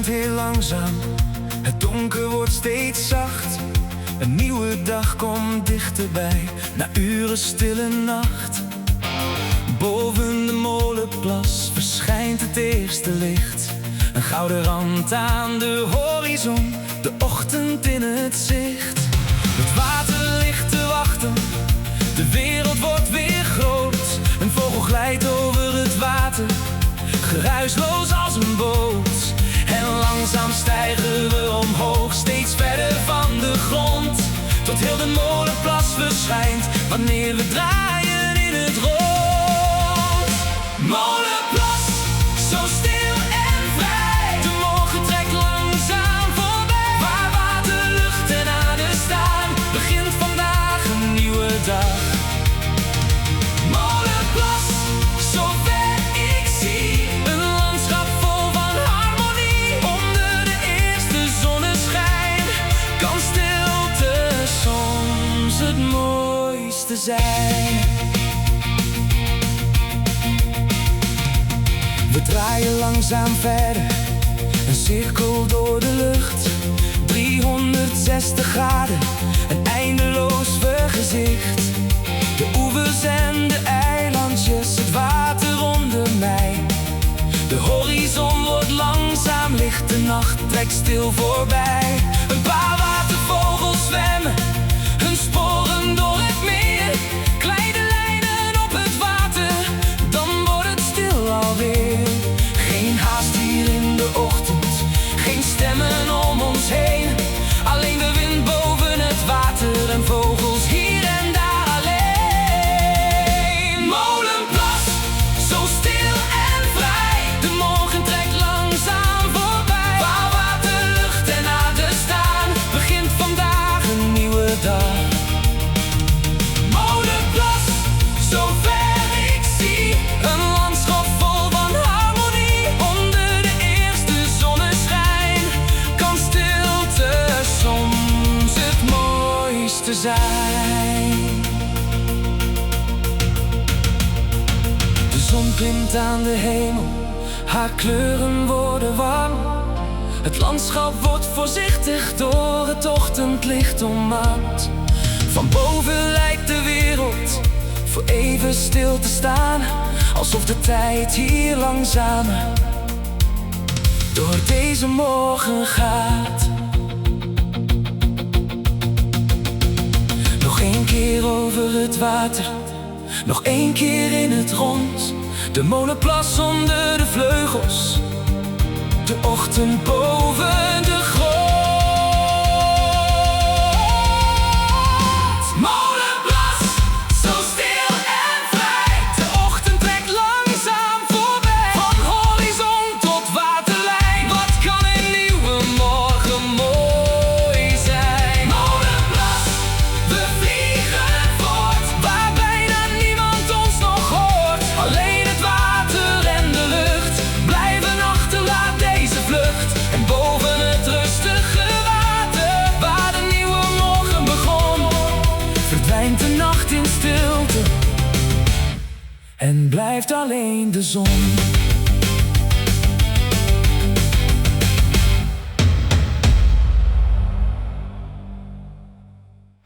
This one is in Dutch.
begint heel langzaam, het donker wordt steeds zacht. Een nieuwe dag komt dichterbij, na uren stille nacht. Boven de molenplas verschijnt het eerste licht. Een gouden rand aan de horizon, de ochtend in het zicht. Het water ligt te wachten, de wereld wordt weer groot. Een vogel glijdt over het water, geruisloos als een boot. En langzaam stijgen we omhoog, steeds verder van de grond. Tot heel de molenplas verschijnt, wanneer we draaien in het rond. Molenplas, zo stil en vrij. De morgen trekt langzaam voorbij. Waar water, lucht en aarde staan, begint vandaag een nieuwe dag. Molenplas, zover ik zie, een landschap vol van harmonie. Onder de eerste zonneschijn kan stilte soms het mooiste zijn. We draaien langzaam verder, een cirkel door de lucht. 360 graden, een eindeloos vergezicht. De oevers en de eilandjes, het water onder mij. De horizon wordt langzaam licht, de nacht trekt stil voorbij. Een paar watervogels zwemmen, hun sporen door het meer. Kleine lijnen op het water, dan wordt het stil alweer. Geen haast hier in de ochtend, geen stemmen om ons heen. Alleen de wind boven het water en vogels hier en daar alleen. Molenplas, zo stil en vrij. De morgen trekt langzaam voorbij. Waar water, lucht en aarde staan, begint vandaag een nieuwe dag. Molenplas, zover ik zie, een landschap vol van harmonie. Onder de eerste zonneschijn kan stilte soms het mooiste zijn. De zon klimt aan de hemel, haar kleuren worden warm. Het landschap wordt voorzichtig door het ochtendlicht omarmd. Van boven lijkt de wereld voor even stil te staan, alsof de tijd hier langzamer door deze morgen gaat. Nog één keer over het water, nog één keer in het rond. De molenplas onder de vleugels, de ochtend boven de grond. Molenplas, zo stil en vrij. De ochtend trekt langzaam voorbij. Van horizon tot waterlijn, wat kan een nieuwe morgen mooi zijn. Molenplas, we vliegen voort, waar bijna niemand ons nog hoort. Alleen het water en de lucht blijven achter, laat deze vlucht. En boven het rustige water, waar de nieuwe morgen begon, verdwijnt de nacht in stilte en blijft alleen de zon.